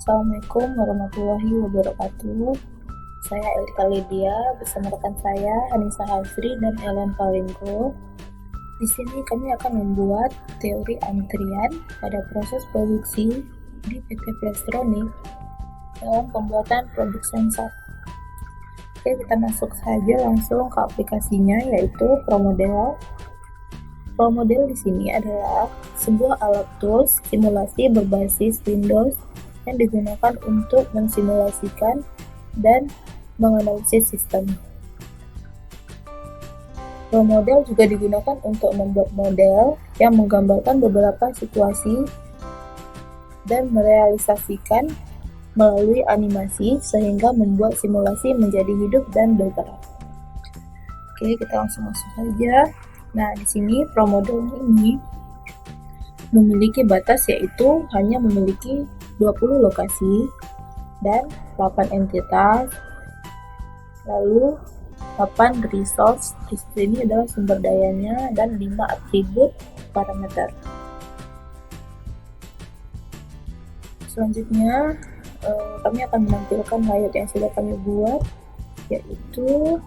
Assalamualaikum warahmatullahi wabarakatuh. Saya Elika Lydia bersama rekan saya Anissa Hasri dan Ellen Palinggo. Di sini kami akan membuat teori antrian pada proses produksi di PT Flextronics dalam pembuatan produk sensor. Oke, kita masuk saja langsung ke aplikasinya, yaitu ProModel. ProModel di sini adalah sebuah alat tools simulasi berbasis Windows yang digunakan untuk mensimulasikan dan menganalisis sistem. ProModel juga digunakan untuk membuat model yang menggambarkan beberapa situasi dan merealisasikan melalui animasi sehingga membuat simulasi menjadi hidup dan bergerak. Oke, kita langsung masuk saja. Nah, di sini ProModel ini memiliki batas, yaitu hanya memiliki 20 lokasi dan 8 entitas, lalu 8 resource, di sini adalah sumber dayanya, dan 5 atribut parameter. Selanjutnya kami akan menampilkan layout yang sudah kami buat, yaitu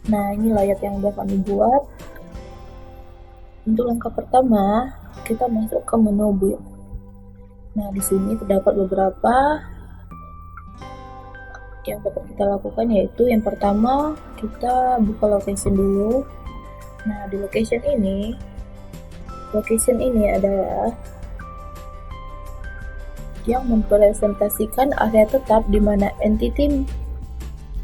nah, ini layout yang sudah kami buat. Untuk langkah pertama, kita masuk ke menu build. Nah, di sini terdapat beberapa yang dapat kita lakukan, yaitu yang pertama, kita buka location dulu. Nah, di location ini adalah yang mempresentasikan area tetap di mana entity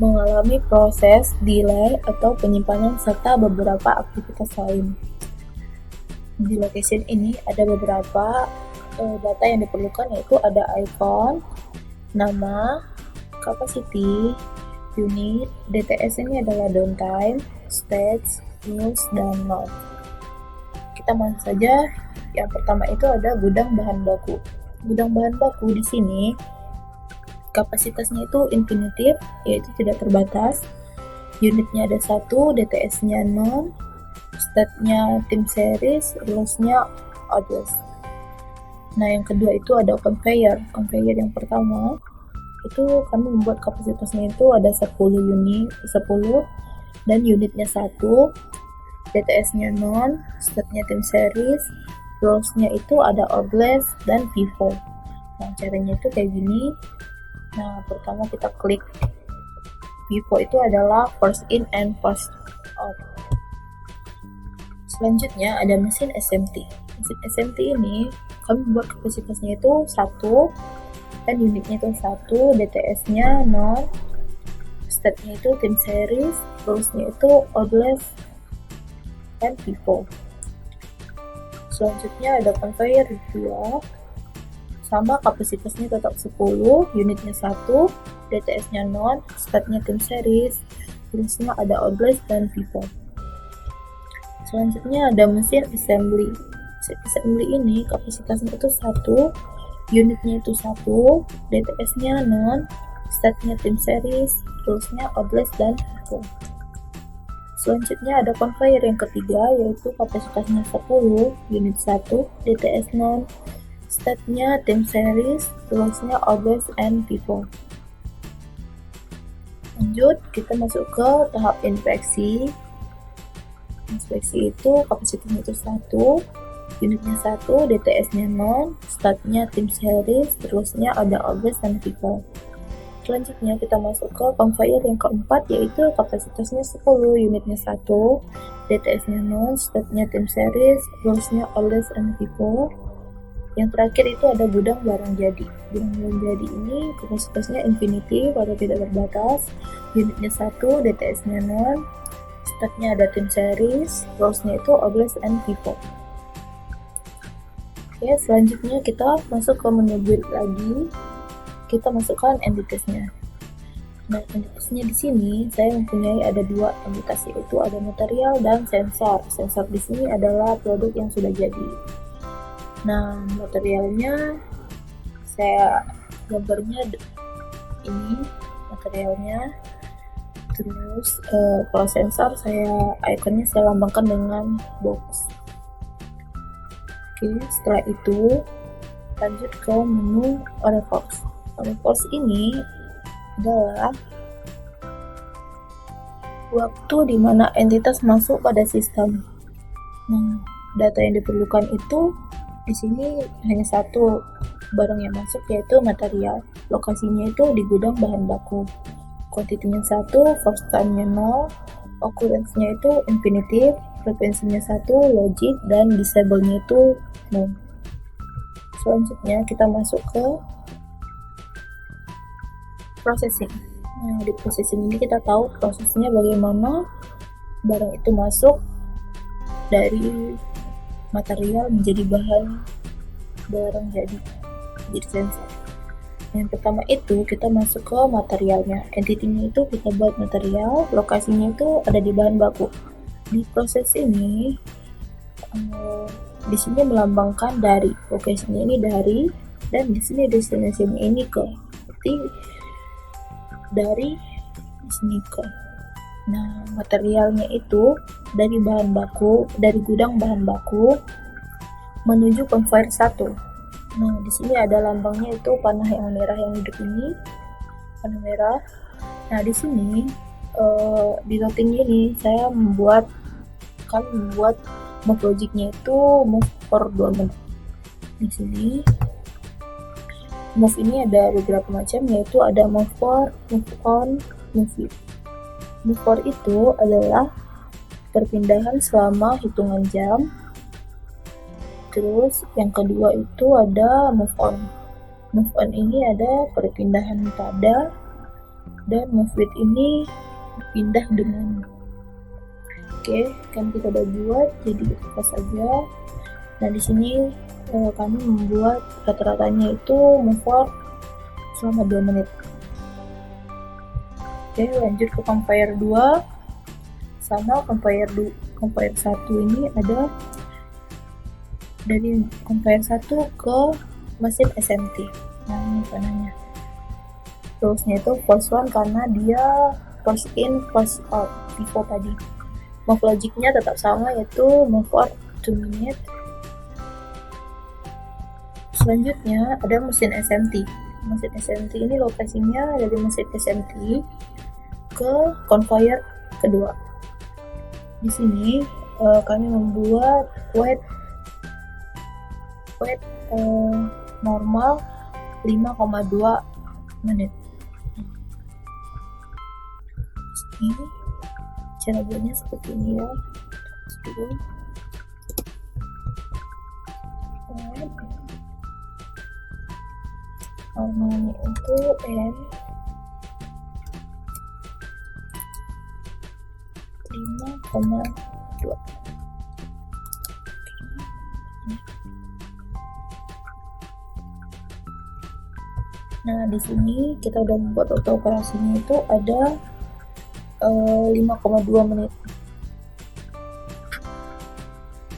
mengalami proses delay atau penyimpanan serta beberapa aktivitas lain. Di location ini ada beberapa data yang diperlukan, yaitu ada icon, nama, capacity, unit, DTS ini adalah downtime, stage, rules, dan node. Kita masuk saja. Yang pertama itu ada gudang bahan baku. Gudang bahan baku di sini kapasitasnya itu infinitive, yaitu tidak terbatas. Unitnya ada 1, DTS-nya 0, state-nya tim series, rules-nya orderless. Nah, yang kedua itu ada conveyor. Conveyor yang pertama itu kami membuat kapasitasnya itu ada 10 dan unitnya 1, DTS-nya 0, state-nya tim series, rules-nya itu ada orderless dan FIFO. Nah, caranya itu kayak gini. Nah, pertama kita klik FIFO, itu adalah first in and first out. Selanjutnya ada mesin SMT. Mesin SMT ini kami buat kapasitasnya itu 1 dan unitnya itu 1, DTS-nya 0, state-nya itu tim series, rules-nya itu orderless dan FIFO. Selanjutnya ada conveyor 2, sama kapasitasnya tetap 10, unitnya 1, DTS-nya 0, state-nya tim series, rules-nya ada orderless dan FIFO. Selanjutnya ada mesin assembly. Mesin assembly ini kapasitasnya itu 1, unitnya itu 1, DTS-nya 0, state-nya tim series, rules-nya orderless dan FIFO. Selanjutnya ada conveyor yang ketiga, yaitu kapasitasnya 10, unit 1, DTS 0, state-nya tim series, rules-nya orderless and FIFO. Lanjut, kita masuk ke tahap inspeksi. Inspeksi itu kapasitasnya itu 1, unitnya 1, DTS-nya 0, state-nya tim series, rules-nya ada orderless dan FIFO. Selanjutnya kita masuk ke conveyor yang keempat, yaitu kapasitasnya 10, unitnya 1, DTS-nya 0, state-nya tim series, rules-nya orderless and FIFO. Yang terakhir itu ada gudang barang jadi. Gudang barang jadi ini kapasitasnya infinity atau tidak terbatas, unitnya 1, DTS-nya 0, state-nya ada tim series, rules-nya itu orderless and FIFO. Oke, selanjutnya kita masuk ke menu build lagi. Kita masukkan entitasnya. Nah, entitasnya di sini saya mempunyai ada 2 entitas, yaitu ada material dan sensor. Sensor di sini adalah produk yang sudah jadi. Nah, materialnya saya gambarnya ini materialnya. Terus kalau sensor ikonnya saya lambangkan dengan box. Oke, setelah itu lanjut ke menu order force. Order force ini adalah waktu di mana entitas masuk pada sistem. Nah, data yang diperlukan itu di sini hanya satu barang yang masuk, yaitu material. Lokasinya itu di gudang bahan baku. Kuantitinya 1, first time-nya 0, occurrence-nya itu infinitive, frekuensinya 1, logic, dan disable-nya itu 0. Selanjutnya kita masuk ke processing. Nah, di processing ini kita tahu prosesnya bagaimana barang itu masuk dari material menjadi barang jadi sensor. Yang pertama itu kita masuk ke materialnya. Entity-nya itu kita buat material, lokasinya itu ada di bahan baku. Di proses ini di sini melambangkan dari, lokasinya ini dari, dan di sini destination ini ke. Berarti dari sini ke. Nah, materialnya itu dari bahan baku, dari gudang bahan baku menuju conveyor 1. Nah, di sini ada lambangnya itu panah yang merah yang hidup ini, panah merah. Nah, di sini di routing ini saya membuat move logicnya itu move for 2 menit. Di sini move ini ada beberapa macam, yaitu ada move for, move on, move with. Move for itu adalah perpindahan selama hitungan jam. Terus yang kedua itu ada move on. Move on ini ada perpindahan pada, dan move with ini pindah dengan. Oke, kan kita udah buat, jadi kita saja. Nah, di sini kami membuat rata-ratanya itu move for selama 2 menit. Oke, lanjut ke conveyor 2. Sama conveyor 1 ini ada dari conveyor 1 ke mesin SMT. Nah, ini panahnya. Terusnya itu first one karena dia first in first out FIFO tadi. Move logicnya tetap sama, yaitu move for 2 minutes. Selanjutnya ada mesin SMT. Mesin SMT ini lokasinya dari mesin SMT ke conveyor kedua. Di sini kami membuat wait normal 5,2 menit. Ini cara buatnya seperti ini ya. Normalnya itu N 5,2. Nah, di sini kita udah membuat auto operasinya itu ada 5,2 menit.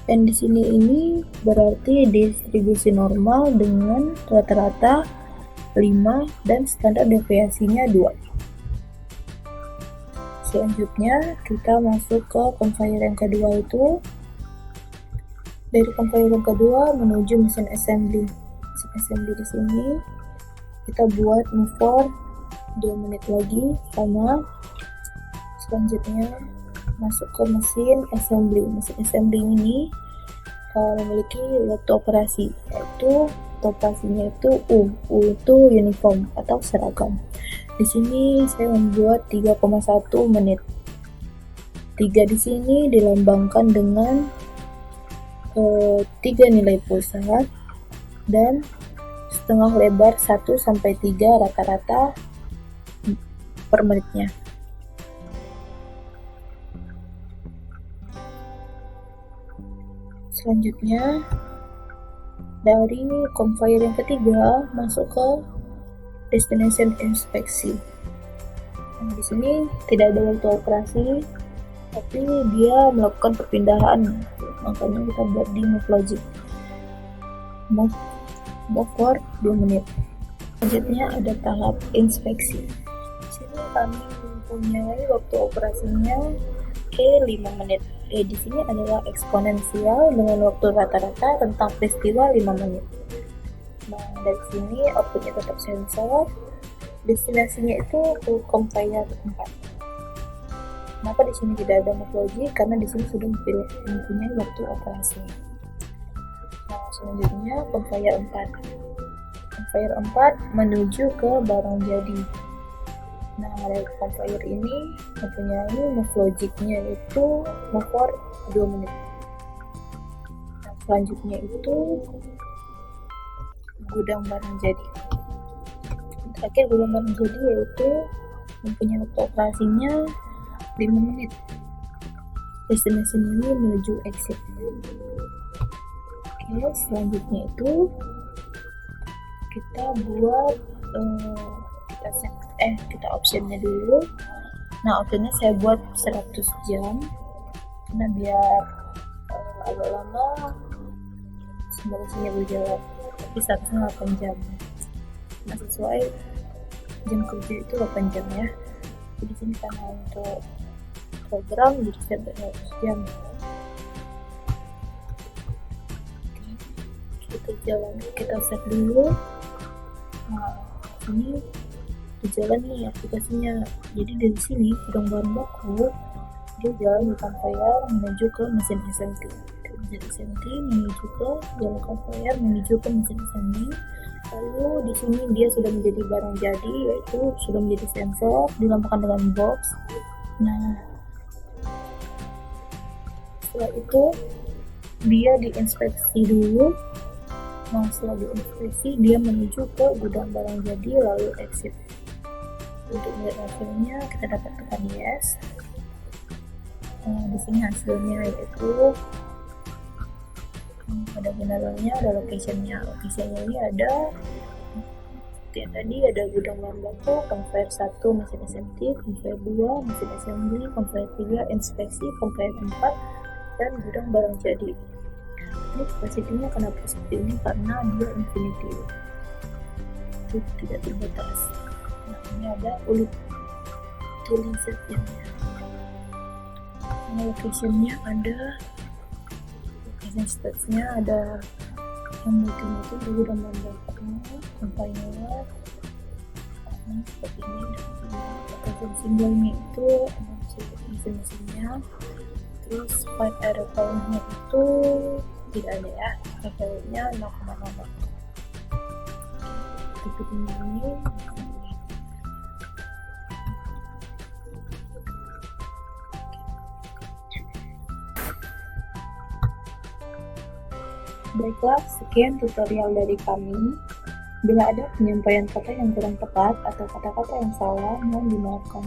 Dan di sini ini berarti distribusi normal dengan rata-rata 5 dan standar deviasinya 2. Selanjutnya kita masuk ke conveyor yang kedua itu. Dari conveyor yang kedua menuju mesin assembly. Mesin assembly di sini kita buat move for 2 menit lagi sama. Selanjutnya masuk ke mesin assembly. Mesin assembly ini memiliki waktu operasi, yaitu operasinya itu U itu uniform atau seragam. Di sini saya membuat 3,1 menit. 3 di sini dilambangkan dengan 3 nilai pulsa dan setengah lebar 1 sampai 3 rata-rata per menitnya. Selanjutnya dari conveyor yang ketiga masuk ke destination inspeksi. Nah, di sini tidak ada waktu operasi, tapi dia melakukan perpindahan. Makanya kita buat di move logic. Move for 2 menit. Selanjutnya ada tahap inspeksi. Di sini kami mempunyai waktu operasinya 5 menit. di sini adalah eksponensial dengan waktu rata-rata rentang peristiwa 5 menit. Nah, dari sini outputnya tetap sensor, destinasinya itu ke compiler 4. Kenapa di sini tidak ada move logic? Karena di sini sudah mempunyai waktu operasi. Nah, selanjutnya compiler 4. Compiler 4 menuju ke barang jadi. Nah, dari compiler ini mempunyai move logic-nya yaitu move for 2 menit. Nah, selanjutnya itu gudang barang jadi. Terakhir gudang barang jadi yaitu mempunyai waktu operasinya 5 menit. Destinasi ini menuju exit. Oke, selanjutnya itu kita buat kita optionnya dulu. Nah, optionnya saya buat 100 jam karena biar agak lama simulasinya berjalan, tapi seharusnya 8 jam. Nah, sesuai jam kerja itu 8 jam ya. Jadi sini karena untuk program jadi saya buat 100 jam. Kita set dulu. Nah, ini berjalan nih aplikasinya. Jadi dari sini gudang bahan baku dia jalan di conveyor menuju ke mesin SMT. Mesin SMT menuju ke jalan conveyor menuju ke mesin assembly. Lalu di sini dia sudah menjadi barang jadi, yaitu sudah menjadi sensor, dilambangkan dengan box. Nah, setelah itu dia diinspeksi dulu. Nah, setelah diinspeksi dia menuju ke gudang barang jadi lalu exit. Untuk melihat hasilnya kita dapat tekan yes. Nah, di sini hasilnya yaitu ada generalnya, ada locationnya. Locationnya ini ada seperti yang tadi, ada gudang bahan baku, conveyor 1 mesin SMT, conveyor 2 mesin assembly, conveyor 3 inspeksi, conveyor 4 dan gudang barang jadi. Ini capacity-nya kenapa seperti ini? Karena dia infinity, itu tidak terbatas. Nah, ini ada tooling set-nya. Nah, location-nya ada, location stats-nya ada yang multinya itu di gudang bahan baku, container, seperti ini. Location simbolnya itu mesin-mesinnya. Terus pipe aerosolnya itu tidak ada ya, levelnya 0,0. Seperti ini. Baiklah, sekian tutorial dari kami. Bila ada penyampaian kata yang kurang tepat atau kata-kata yang salah, mohon dimaafkan.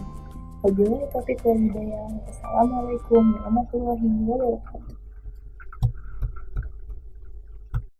Wabillahi taufiq wal hidayah. Wassalamualaikum warahmatullahi wabarakatuh.